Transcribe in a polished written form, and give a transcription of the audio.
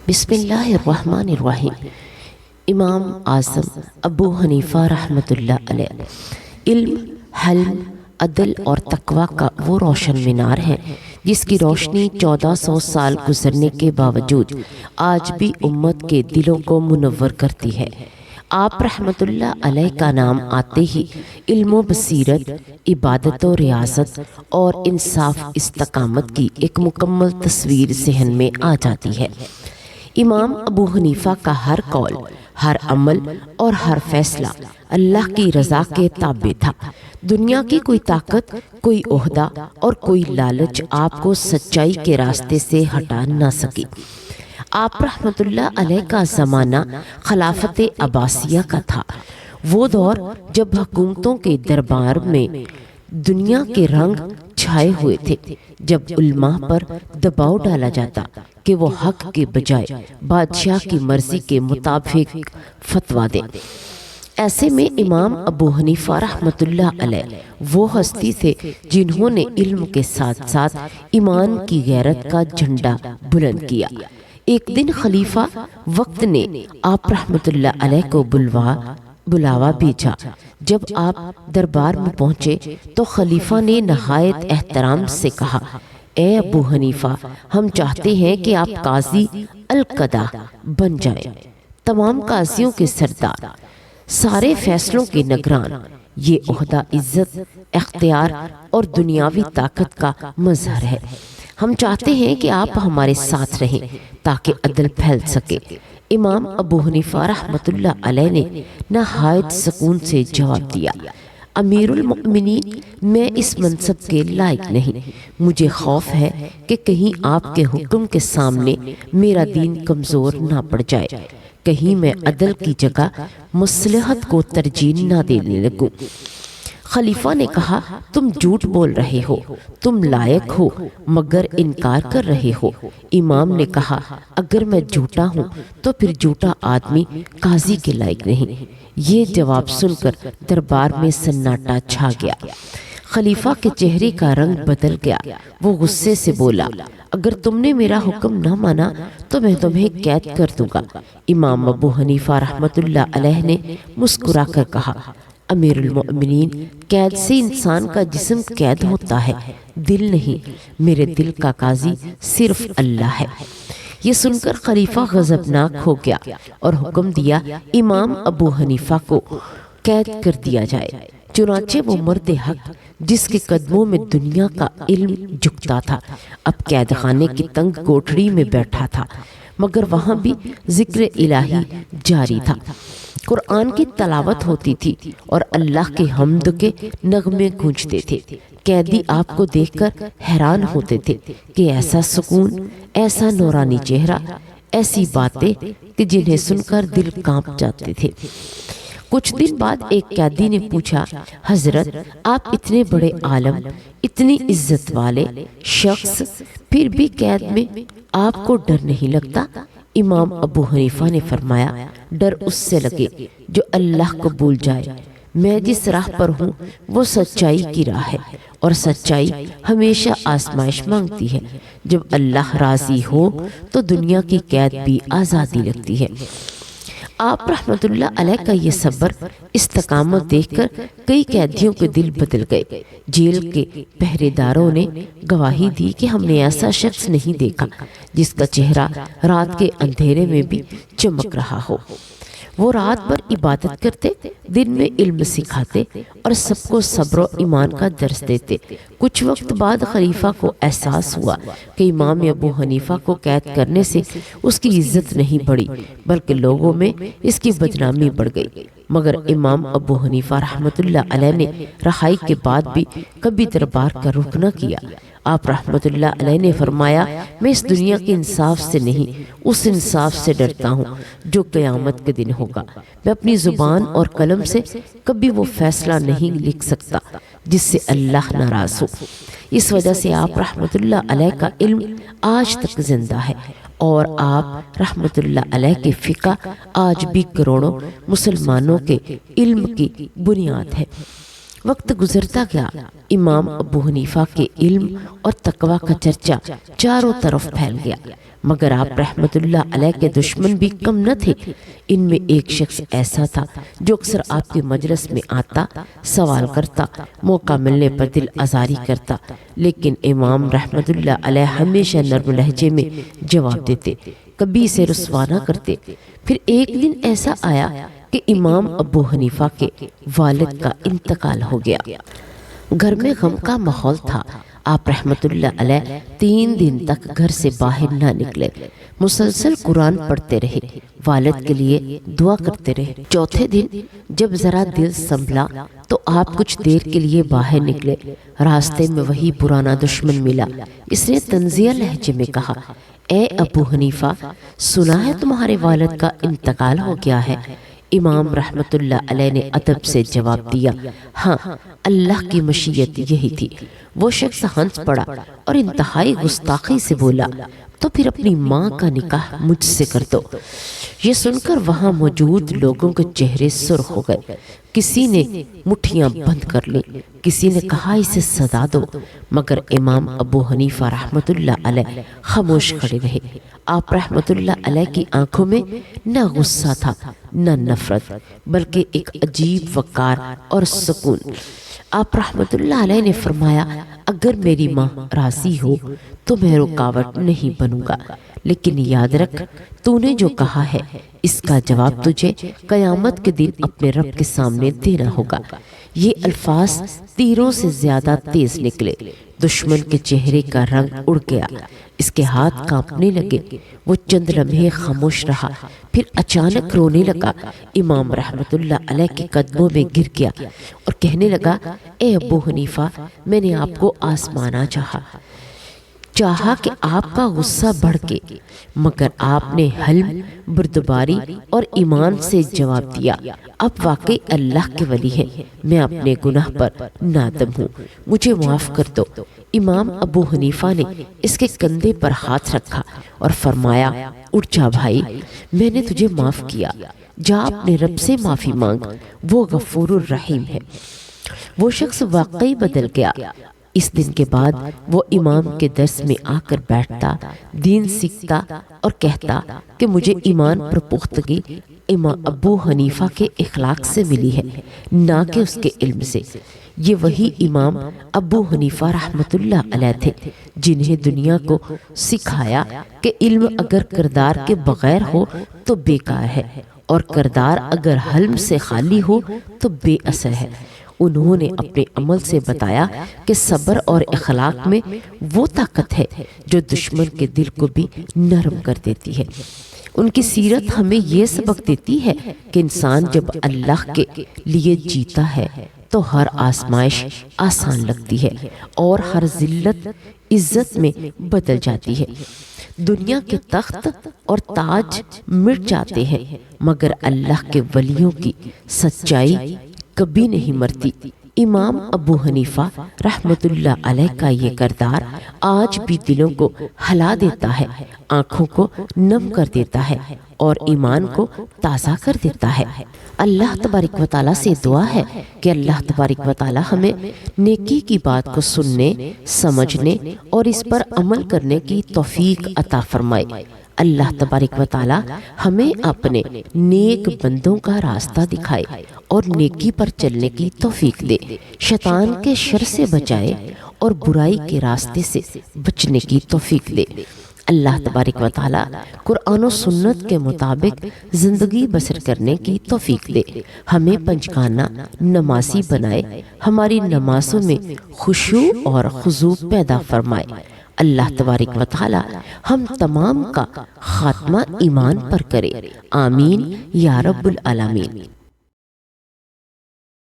بسم اللہ الرحمن الرحیم۔ امام اعظم ابو حنیفہ رحمۃ اللہ علیہ علم، حلم، عدل اور تقوی کا وہ روشن مینار ہے جس کی روشنی 1400 سال گزرنے کے باوجود آج بھی امت کے دلوں کو منور کرتی ہے۔ آپ رحمۃ اللہ علیہ کا نام آتے ہی علم و بصیرت، عبادت و ریاضت اور انصاف استقامت کی ایک مکمل تصویر ذہن میں آ جاتی ہے۔ امام ابو حنیفہ کا ہر قول، ہر عمل اور ہر فیصلہ اللہ کی رضا کے تابع تھا۔ دنیا کی کوئی طاقت، کوئی عہدہ اور کوئی لالچ آپ کو سچائی کے راستے سے ہٹا نہ سکی۔ آپ رحمۃ اللہ علیہ کا زمانہ خلافت عباسیہ کا تھا، وہ دور جب حکومتوں کے دربار میں دنیا کے رنگ چھائے ہوئے تھے، جب علماء پر دباؤ ڈالا جاتا کہ وہ حق کے بجائے بادشاہ کی مرضی کے مطابق فتویٰ دیں۔ ایسے میں امام ابو حنیفہ رحمۃ اللہ علیہ وہ ہستی تھے جنہوں نے علم کے ساتھ ساتھ ایمان کی غیرت کا جھنڈا بلند کیا۔ ایک دن خلیفہ وقت نے آپ رحمۃ اللہ علیہ کو بلاوا بھیجا۔ جب آپ دربار میں پہنچے تو خلیفہ نے نہایت احترام سے کہا، اے ابو حنیفہ، ہم چاہتے ہیں کہ آپ قاضی القضاء بن جائیں، تمام قاضیوں کے سردار، سارے فیصلوں کے نگران۔ یہ عہدہ عزت، اختیار اور دنیاوی طاقت کا مظہر ہے۔ ہم چاہتے ہیں کہ آپ ہمارے ساتھ رہیں تاکہ عدل پھیل سکے۔ امام ابو حنیفہ رحمۃ اللہ علیہ نے نہایت سکون سے جواب دیا، امیر المؤمنین، میں اس منصب کے لائق نہیں۔ مجھے خوف ہے کہ کہیں آپ کے حکم کے سامنے میرا دین کمزور نہ پڑ جائے، کہیں میں عدل کی جگہ مصلحت کو ترجیح نہ دینے لگوں۔ خلیفہ نے کہا، تم جھوٹ بول رہے ہو، تم لائق ہو مگر انکار کر رہے ہو۔ امام نے کہا، اگر میں جھوٹا ہوں تو پھر جھوٹا آدمی قاضی کے لائق نہیں۔ یہ جواب سن کر دربار میں سناٹا چھا گیا۔ خلیفہ کے چہرے کا رنگ بدل گیا، وہ غصے سے بولا، اگر تم نے میرا حکم نہ مانا تو میں تمہیں قید کر دوں گا۔ امام ابو حنیفہ رحمۃ اللہ علیہ نے مسکرا کر کہا، امیر المؤمنین، قید سے انسان کا جسم قید ہوتا ہے، دل نہیں۔ میرے دل کا قاضی صرف اللہ ہے۔ یہ سن کر خلیفہ غضبناک ہو گیا اور حکم دیا امام ابو حنیفہ کو قید کر دیا جائے۔ چنانچہ وہ مرد حق جس کے قدموں میں دنیا کا علم جھکتا تھا، اب قید خانے کی تنگ کوٹڑی میں بیٹھا تھا، مگر وہاں بھی ذکر الہی جاری تھا۔ قرآن کی تلاوت ہوتی تھی اور اللہ کے حمد کے نغمے گونجتے تھے۔ قیدی آپ کو دیکھ کر حیران ہوتے تھے کہ ایسا سکون، ایسا نورانی چہرہ، ایسی باتیں کہ جنہیں سن کر دل کانپ جاتے تھے۔ کچھ دن بعد ایک قیدی نے پوچھا، حضرت، آپ اتنے بڑے عالم، اتنی عزت والے شخص، پھر بھی قید میں آپ کو ڈر نہیں لگتا؟ امام ابو حنیفہ نے فرمایا، ڈر اس سے لگے جو اللہ کو بھول جائے۔ میں جس راہ پر ہوں وہ سچائی کی راہ ہے، اور سچائی ہمیشہ آزمائش مانگتی ہے۔ جب اللہ راضی ہو تو دنیا کی قید بھی آزادی لگتی ہے۔ آپ رحمۃ اللہ علیہ کا یہ صبر، استقامت دیکھ کر کئی قیدیوں کے دل بدل گئے۔ جیل کے پہرے داروں نے گواہی دی کہ ہم نے ایسا شخص نہیں دیکھا جس کا چہرہ رات کے اندھیرے میں بھی چمک رہا ہو۔ وہ رات بھر عبادت کرتے، دن میں علم سکھاتے اور سب کو صبر و ایمان کا درس دیتے۔ کچھ وقت بعد خلیفہ کو احساس ہوا کہ امام ابو حنیفہ کو قید کرنے سے اس کی عزت نہیں بڑھی بلکہ لوگوں میں اس کی بدنامی بڑھ گئی۔ مگر امام ابو حنیفہ رحمۃ اللہ علیہ نے رہائی کے بعد بھی کبھی دربار کا رخ نہ کیا۔ آپ رحمۃ اللہ علیہ نے فرمایا، میں اس دنیا کے انصاف سے نہیں، اس انصاف سے ڈرتا ہوں جو قیامت کے دن ہوگا۔ میں اپنی زبان اور قلم سے کبھی وہ فیصلہ نہیں لکھ سکتا جس سے اللہ ناراض ہو۔ اس وجہ سے آپ رحمۃ اللہ علیہ کا علم آج تک زندہ ہے، اور آپ رحمۃ اللہ علیہ کے فقہ آج بھی کروڑوں مسلمانوں کے علم کی بنیاد ہے۔ وقت گزرتا گیا، امام ابو حنیفہ کے علم اور تقوی کا چرچا چاروں طرف پھیل گیا۔ مگر آپ رحمت اللہ علیہ کے دشمن بھی کم نہ تھے۔ ان میں ایک شخص ایسا تھا جو اکثر آپ کے مجلس میں آتا، سوال کرتا، موقع ملنے پر دل آزاری کرتا، لیکن امام رحمت اللہ علیہ ہمیشہ نرم لہجے میں جواب دیتے، کبھی اسے رسوا نہ کرتے۔ پھر ایک دن ایسا آیا کہ امام ابو حنیفہ کے والد کا انتقال ہو گیا۔ گھر میں غم کا ماحول تھا۔ آپ رحمت اللہ علیہ 3 دن تک گھر سے باہر نہ نکلے، مسلسل قرآن پڑھتے رہے، والد کے لیے دعا کرتے رہے۔ چوتھے دن جب ذرا دل سنبھلا تو آپ کچھ دیر کے لیے باہر نکلے۔ راستے میں وہی پرانا دشمن ملا۔ اس نے طنزیہ لہجے میں کہا، اے ابو حنیفہ، سنا ہے تمہارے والد کا انتقال ہو گیا ہے؟ امام رحمت اللہ علیہ نے ادب سے جواب دیا، ہاں، اللہ کی مشیت یہی تھی۔ وہ شخص ہنس پڑا اور انتہائی گستاخی سے بولا، تو پھر اپنی ماں کا نکاح مجھ سے کر دو۔ یہ سن کر وہاں موجود لوگوں کے چہرے سرخ ہو گئے۔ کسی نے مٹھیاں بند کر لی، کسی نے کہا اسے سزا دو، مگر امام ابو حنیفہ رحمت اللہ علیہ خاموش کھڑے رہے۔ آپ رحمت اللہ علیہ کی آنکھوں میں نہ غصہ تھا نہ نفرت، بلکہ ایک عجیب وقار اور سکون۔ آپ رحمت اللہ علیہ نے فرمایا، اگر میری ماں راضی ہو تو میں رکاوٹ نہیں بنوں گا، لیکن یاد رکھ، تو نے جو کہا ہے اس کا جواب تجھے قیامت کے دن اپنے رب کے سامنے دینا ہوگا۔ یہ الفاظ تیروں سے زیادہ تیز نکلے۔ دشمن کے چہرے کا رنگ اڑ گیا، اس کے ہاتھ کانپنے لگے۔ وہ چند لمحے خاموش رہا، پھر اچانک رونے لگا۔ امام رحمت اللہ علیہ کے قدموں میں گر گیا اور کہنے لگا، اے ابو حنیفہ، میں نے آپ کو آزمانا چاہا کہ آپ کا غصہ بڑھ کے، مگر آپ نے حلم، بردباری اور ایمان سے جواب دیا۔ اب واقعی اللہ کے ولی ہیں، میں اپنے گناہ پر نادم ہوں، مجھے معاف کر دو۔ امام ابو حنیفہ نے اس کے کندھے پر ہاتھ رکھا اور فرمایا، اٹھ جا بھائی، میں نے تجھے معاف کیا، جا اپنے رب سے معافی مانگ، وہ غفور الرحیم ہے۔ وہ شخص واقعی بدل گیا۔ اس دن کے بعد وہ امام کے درس میں آ کر بیٹھتا، دین سیکھتا اور کہتا کہ مجھے ایمان پر پختگی امام ابو حنیفہ کے اخلاق سے ملی ہے، نہ کہ اس کے علم سے۔ یہ وہی امام ابو حنیفہ رحمت اللہ علیہ تھے جنہیں دنیا کو سکھایا کہ علم اگر کردار کے بغیر ہو تو بیکار ہے، اور کردار اگر حلم سے خالی ہو تو بے اثر ہے۔ انہوں نے اپنے عمل سے بتایا کہ صبر اور اخلاق میں وہ طاقت ہے جو دشمن کے دل کو بھی نرم کر دیتی ہے۔ ان کی سیرت ہمیں یہ سبق دیتی ہے کہ انسان جب اللہ کے لیے جیتا ہے تو ہر آزمائش آسان لگتی ہے اور ہر ذلت عزت میں بدل جاتی ہے۔ دنیا کے تخت اور تاج مٹ جاتے ہیں، مگر اللہ کے ولیوں کی سچائی کبھی نہیں مرتی۔ امام ابو حنیفہ رحمت اللہ علیہ کا یہ کردار آج بھی دلوں کو ہلا دیتا ہے، آنکھوں کو نم کر دیتا ہے اور ایمان کو تازہ کر دیتا ہے۔ اللہ تبارک و تعالیٰ سے دعا ہے کہ اللہ تبارک و تعالیٰ ہمیں نیکی کی بات کو سننے، سمجھنے اور اس پر عمل کرنے کی توفیق عطا فرمائے۔ اللہ تبارک و تعالیٰ ہمیں اپنے نیک بندوں کا راستہ دکھائے اور نیکی پر چلنے کی توفیق دے، شیطان کے شر سے بچائے اور برائی کے راستے سے بچنے کی توفیق دے۔ اللہ تبارک و تعالیٰ قرآن و سنت کے مطابق زندگی بسر کرنے کی توفیق دے، ہمیں پنجگانہ نمازی بنائے، ہماری نمازوں میں خشوع اور خضوع پیدا فرمائے۔ اللہ تبارک و تعالیٰ ہم تمام کا خاتمہ ایمان پر کرے، آمین یا رب العالمین۔